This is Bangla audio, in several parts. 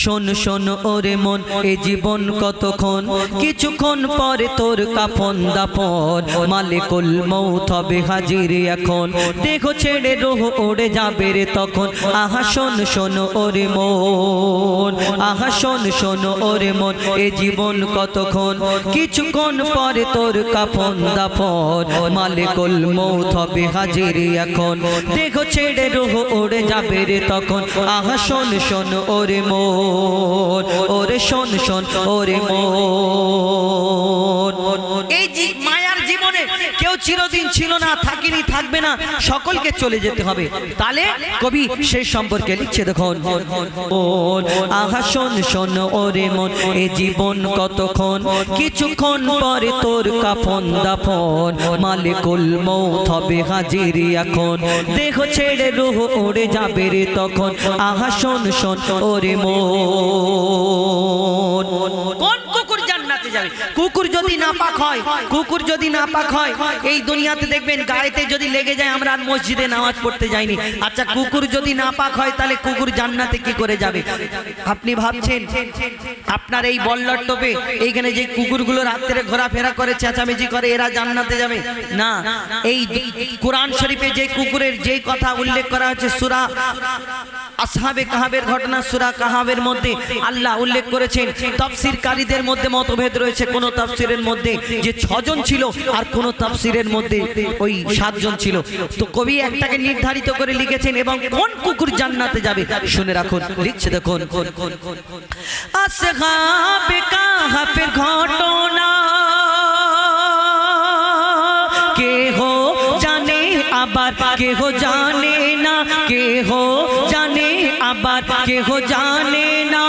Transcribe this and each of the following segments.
শোন শোন ওরে মন এ জীবন কতক্ষণ কিছুক্ষণ পরে তোর কাফন দাফন মালিকুল মউত হবে হাজির এখন দেখো ছেড়ে রোহ ওড়ে যাবে রে তখন আহা শোন শোন ওরে মন আহা শোন শোন ওরে মন এ জীবন কতক্ষণ কিছুক্ষণ পরে তোর কাফন দাফন মালিকুল মউত হবে হাজির এখন দেখো ছেড়ে রোহ ওড়ে যাবে রে তখন আহা শোন শোন ওরে মন ওরে শোন শোন ওরে মন এই মায়ার জীবনে কেউ চিরদিন ছিল না থাকিনি থাকবে না সকলকে চলে যেতে হবে তাহলে কবি সেই সম্পর্কে লিখছে দেখুন আহা শোন শোন ওরে মন এ জীবন কতক্ষণ কিছুক্ষণ পরে তোর কাফন দাফন মালিকুল মউত হবে হাজির এখন দেখো ছেড়ে রূহ উড়ে যাবে রে তখন আহা শোন শোন ওরে মন কোন কুকুর জান্নাতে যাবে কুকুর যদি নাপাক হয় কুকুর যদি নাপাক হয় এই দুনিয়াতে দেখবেন গায়েতে যদি লেগে যায় আমরা আর মসজিদে নামাজ পড়তে যাইনি আচ্ছা কুকুর যদি নাপাক হয় তাহলে কুকুর জান্নাতে কি করে যাবে আপনি ভাবছেন আপনার এই বল্লর টোপে এইখানে যে কুকুরগুলো রাত্রে ঘোরাফেরা করে চেঁচামেচি করে এরা জান্নাতে যাবে না এই কোরআন শরীফে যে কুকুরের যে কথা উল্লেখ করা হচ্ছে সূরা আসহাবে কাহাবের ঘটনা সূরা কাহাবের মধ্যে আল্লাহ উল্লেখ করেছেন তাফসীরকারীদের মধ্যে মতভেদ রয়েছে কোন তাফসীরের মধ্যে যে 6 জন ছিল আর কোন তাফসীরের মধ্যে ওই 7 জন ছিল তো কবি একটাকে নির্ধারিত করে লিখেছেন এবং কোন কুকুর জান্নাতে যাবে শুনে রাখুন লিখছে দেখুন আসহাবে কাহাবের ঘটনা কে হো জানে আবার কে হো জানে না কে হো জানে আবার কে হো জানে না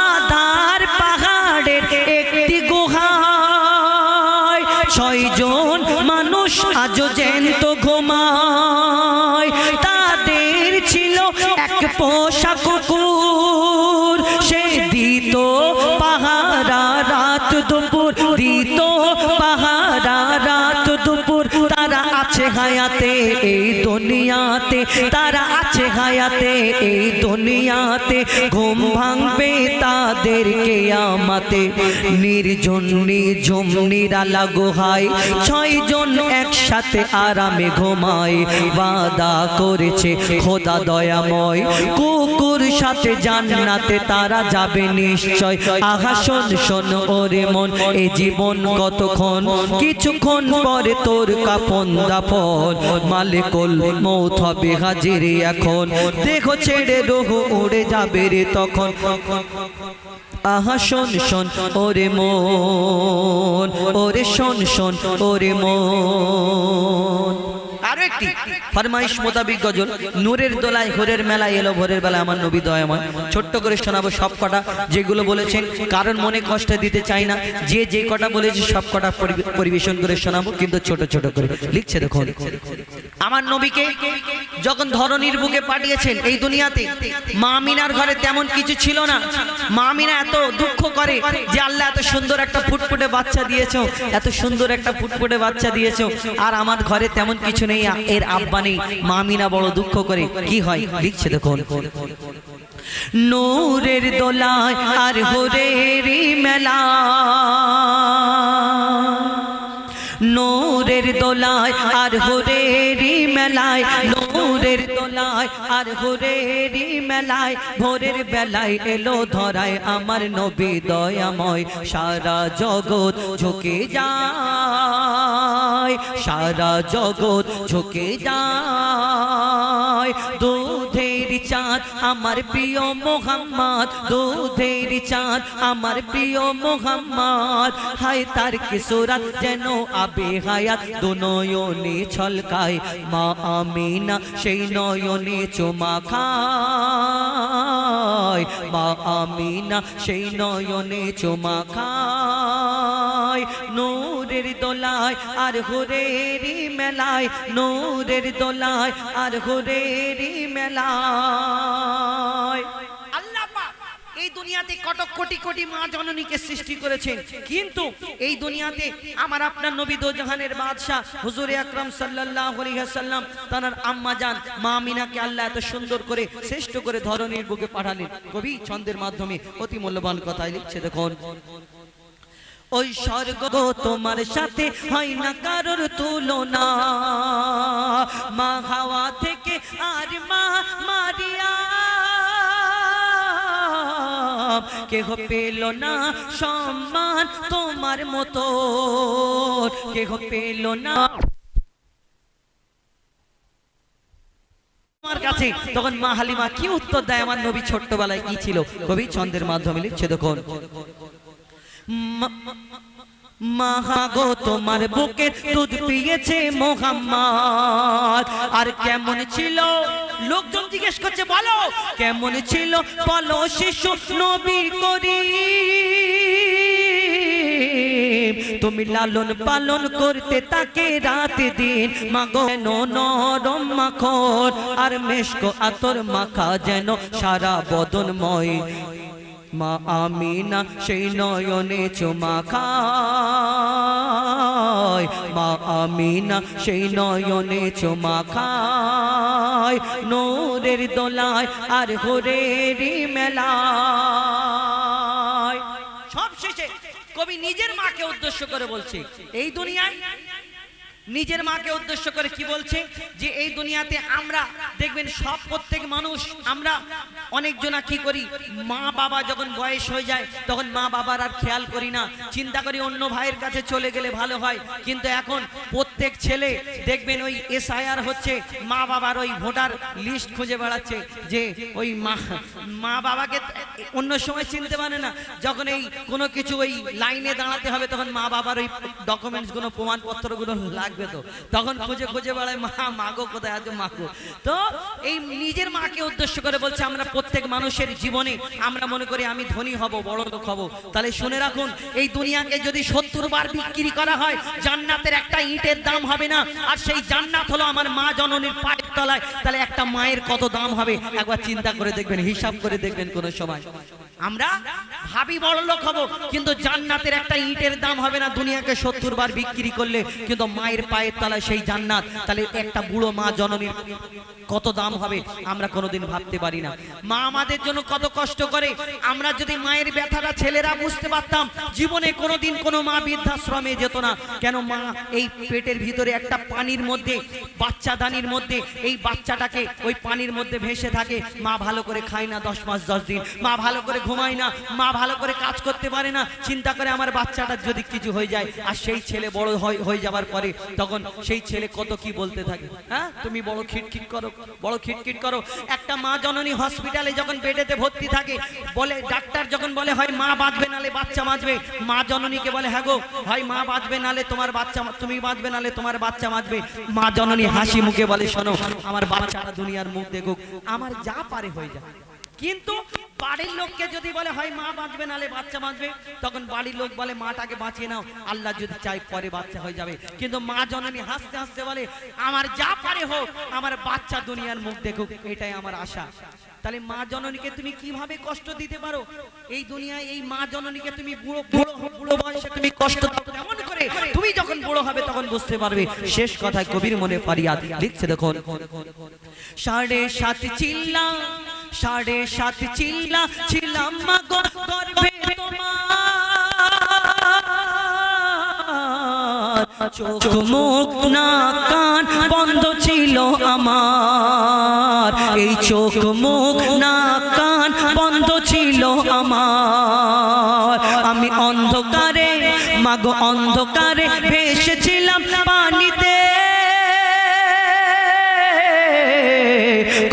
আধার পাহাড়ের একটি গুহায় 6 জন মানুষ আজ জ্যান্ত ঘুমায় তাদের ছিল এক পোষা কুকুর সে দিত পাহারা রাত দুপুর দিত পাহারা রাত দুপুর তারা আছে হায়াতে এই দুনিয়াতে তারা আছে হায়াতে এই দুনিয়াতে ঘুম ভাঙবে তাদের কিয়ামতে নির্জন নিঝুম নিরালা গুহায় 6 জন একসাথে আরামে ঘুমায় ওয়াদা করেছে খোদা দয়াময় কুকুর সাথে জান্নাতে তারা যাবে নিশ্চয় আহা শোন শোন ওরে মন এ জীবন কতক্ষণ কিছুক্ষণ পরে তোর কাফন দাফন মালিকুল মউত হবে হাজির এখন দেখো ছেড়ে রূহ উড়ে যাবে রে তখন আহা শোন শোন ওরে মন ওরে শোন শোন ওরে মন আরো একটি ফরমাইশ মোতাবিক গজল নূরের দোলায় ঘোরের মেলায় এলো ভোরের বেলা আমার নবী দয়াময় ছোট্ট করে শোনাবো সব কটা যেগুলো বলেছেন কারণ মনে কষ্ট দিতে চাই না যে যে কটা বলেছে সব কটা পরিবেশন করে শোনাবো কিন্তু ছোট ছোট করে লিখছে দেখুন আমার নবীকে যখন ধরনীর বুকে পাঠিয়েছেন এই দুনিয়াতে মা আমিনার ঘরে তেমন কিছু ছিল না মা আমিনা এত দুঃখ করে যে আল্লাহ এত সুন্দর একটা ফুটফুটে বাচ্চা দিয়েছো এত সুন্দর একটা ফুটফুটে বাচ্চা দিয়েছো আর আমার ঘরে তেমন কিছু নেই এর আব্বা নেই মা আমিনা বড় দুঃখ করে কি হয় লিখছে দেখুন নূরের দোলায় আর হোরের মেলা নূরের দোলায় আর হোরেরি মেলায় নূরের দোলায় আর হোরেরি মেলায় ভোরের বেলায় এলো ধরায় আমার নবী দয়াময় সারা জগৎ ঝুঁকে যায় সারা জগৎ ঝুঁকে যায় দুধের চাঁদ আমার প্রিয় মোহাম্মদ দুধের চাঁদ আমার প্রিয় মোহাম্মদ হায় তার কি সুরত যেন আবে হায়াত দু নয়নে ছলকায় মা আমিনা সেই নয়নে চুমা খায় মা আমিনা সেই নয়নে চুমা খায় নূরের দোলায় আর হুরেরি মেলায় নূরের দোলায় আর হুরেরি মেলায় আল্লাহ পাক এই দুনিয়া দুনিয়াতে কত কোটি কোটি মা জননীকে সৃষ্টি করেছেন, কিন্তু এই দুনিয়াতে আমার আপনার নবী দোজাহানের বাদশা হুজুর আকরাম সাল্লাল্লাহু আলাইহি ওয়াসাল্লাম তার আম্মা জান মা আমিনাকে আল্লাহ এত সুন্দর করে শ্রেষ্ঠ করে ধরনীর বুকে পাঠালেন। কবি ছন্দের মাধ্যমে অতি মূল্যবান কথাই লিখছে, দেখুন ওই স্বর্গ তোমার সাথে হয় না কারোর তুলনা, মা হাওয়া থেকে আর মা মারিয়া কেহ পেল না সম্মান তোমার মতো, কেহ পেল না আমার কাছে। তখন মা হালিমা কি উত্তর দেয়, আমার নবী ছোট্টবেলায় কি ছিল? কবি ছন্দের মাধ্যমে লিখছে, দেখুন মা গো তোমার বুকে দুধ পিয়েছে মুহাম্মদ, আর কেমন ছিল? লোকজন জিজ্ঞেস করছে, বলো কেমন ছিল বলো শিশু নবী করিম, তুমি লালন পালন করতে তাকে রাত দিন। মাগো নরম মাখন আর মেশক আতর মাখা যেন সারা বদনময়, মা আমিনা সেই নয়নে চুমা খায়, মা আমিনা সেই নয়নে চুমা খায়, নূরের দোলায় আর হুরের মেলায়। সব শেষে কবি নিজের মাকে উদ্দেশ্য করে বলছে, এই দুনিয়ায় নিজের মাকে উদ্দেশ্য করে কি বলছে, যে এই দুনিয়াতে আমরা দেখবেন সব প্রত্যেক মানুষ আমরা অনেকজনা কি করি, মা বাবা যখন বয়স হয়ে যায় তখন মা বাবার আর খেয়াল করি না, চিন্তা করি অন্য ভাইয়ের কাছে চলে গেলে ভালো হয়। কিন্তু এখন প্রত্যেক ছেলে দেখবেন ওই এসআইআর হচ্ছে, মা বাবার ওই ভোটার লিস্ট খুঁজে বেড়াচ্ছে, যে ওই মা বাবাকে অন্য সময় চিনতে পারে না, যখন এই কোনো কিছু ওই লাইনে দাঁড়াতে হবে তখন মা বাবার ওই ডকুমেন্টসগুলো প্রমাণপত্রগুলো লাগবে, তো তখন খুঁজে খুঁজে বেড়ায় মাগো কোথায় আছে মাগো। তো এই নিজের মাকে উদ্দেশ্য করে বলছে, আমরা প্রত্যেক মানুষের জীবনে আমরা মনে করি আমি ধনী হব, বড় লোক হব। তাহলে শুনে রাখুন, এই দুনিয়াকে যদি 70 বার বিক্রি করা হয় জান্নাতের একটা ইটের দাম হবে না। আর সেই জান্নাত হলো আমার মা জননীর পায়ের তলায়, তাহলে একটা মায়ের কত দাম হবে একবার চিন্তা করে দেখবেন, হিসাব করে দেখবেন। কোন সময় আমরা ভাবি বড় লোক হব, কিন্তু জান্নাতের একটা ইটের দাম হবে না দুনিয়াকে 70 বার বিক্রি করলে, কিন্তু মায়ের পায়ের তলায় সেই জান্নাত, তাহলে একটা বুড়ো মা জননীর কত দাম হবে আমরা কোনোদিন ভাবতে পারি না। মা আমাদের জন্য কত কষ্ট করে, আমরা যদি মায়ের ব্যথাটা ছেলেরা বুঝতে পারতাম, জীবনে কোনোদিন কোনো মা বৃদ্ধাশ্রমে যেত না। কেন? মা এই পেটের ভিতরে একটা পানির মধ্যে, বাচ্চাদানির মধ্যে এই বাচ্চাটাকে ওই পানির মধ্যে ভেসে থাকে, মা ভালো করে খায় না 10 মাস 10 দিন, মা ভালো করে ঘুমায় না, মা ভালো করে কাজ করতে পারে না, চিন্তা করে আমার বাচ্চাটার যদি কিছু হয়ে যায়। আর সেই ছেলে বড় হয়ে যাবার পরে তখন সেই ছেলে কত কি বলতে থাকে, হ্যাঁ তুমি বড় খিটখিট করো, বড় খিটখিট করো। একটা মা জননী হসপিটালে যখন বেডেতে ভর্তি থাকে, বলে ডাক্তার যখন বলে হয় মা বাঁচবে নালে বাচ্চা বাঁচবে, মা জননীকে বলে হ্যাঁ গো হয় মা বাঁচবে নালে তোমার বাচ্চা, তুমি বাঁচবে নালে তোমার বাচ্চা বাঁচবে। মা জননী হাসি মুখে বলে শোনো আমার বাচ্চাটা দুনিয়ার মুখ দেখুক, আমার যা পারে হয়ে যায়। কিন্তু বাড়ির লোককে যদি বলে হয় মা বাঁচবে নালে বাচ্চা বাঁচবে, তখন বাড়ির লোক বলে মাটাকে বাঁচিয়ে নাও, আল্লাহ যদি চাই পরে বাচ্চা হয়ে যাবে। কিন্তু মা জননী হাসতে হাসতে বলে আমার যা পারে হোক, আমার বাচ্চা দুনিয়ার মুখ দেখুক, এটাই আমার আশা। তাহলে মা জননীকে তুমি কিভাবে কষ্ট দিতে পারো এই দুনিয়ায়? এই মা জননীকে তুমি বুড়ো বয়সে তুমি কষ্ট দাও কেমন করে? তুমি যখন বুড়ো হবে তখন বুঝতে পারবে। শেষ কথায় কবির মনে ফারিয়াদ লিখছে, দেখুন 7.5 চিল্লা 7.5 চিল্লা ছিলাম মা গর্ভে তোমার, চোখ মুখ না কান বন্ধ ছিল আমার, এই চোখ মুখ না কান বন্ধ ছিল আমার। আমি অন্ধকারে মাগো অন্ধকারে ভেসেছিলাম পানিতে,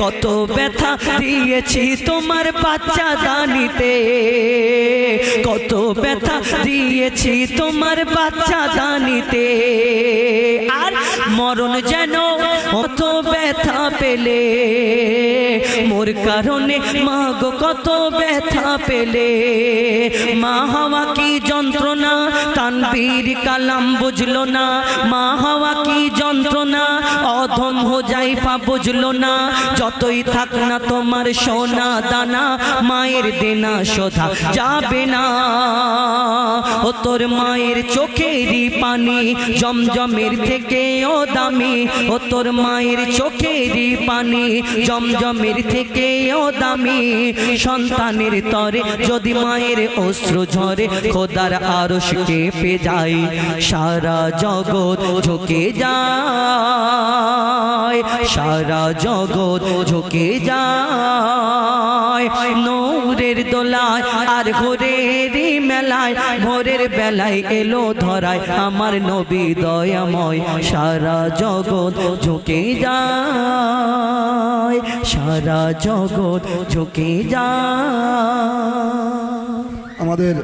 কত ব্যথা দিয়েছি তোমার বাচ্চা দানিতে, কত ব্যথা দিয়েছি তোমার বাচ্চা দানিতে। আর মরণ যেন কত ব্যথা পেলে, মোর কারণে মা গো কত ব্যথা পেলে। মা হওয়া কি যন্ত্রণা তানবীর কালাম বুঝলো না, মা হওয়া কি যন্ত্রণা অধম হুজাইফা বুঝলো না। যতই থাক না তোমার সোনা দানা, মায়ের দেনা শোধা যাবে না। ও তোর মায়ের চোখেরই পানি জমজমের থেকেও দামি, ও তোর মায়ের চোখেরই পানি জমজমের থেকেও দামি। সন্তানের তরে যদি মায়ের অশ্রু ঝরে, খোদার আরশ কেঁপে যায়, সারা জগৎ ঝুঁকে যায়, সারা জগৎ ঝুঁকে যায়। নূরের দোলায় আর ঘোরের মেলায়, ভোরের বেলায় এলো ধরায় আমার নবী দয়াময়, সারা জগৎ ঝুঁকে যায়, সারা জগৎ ঝুঁকে যায়। আমাদের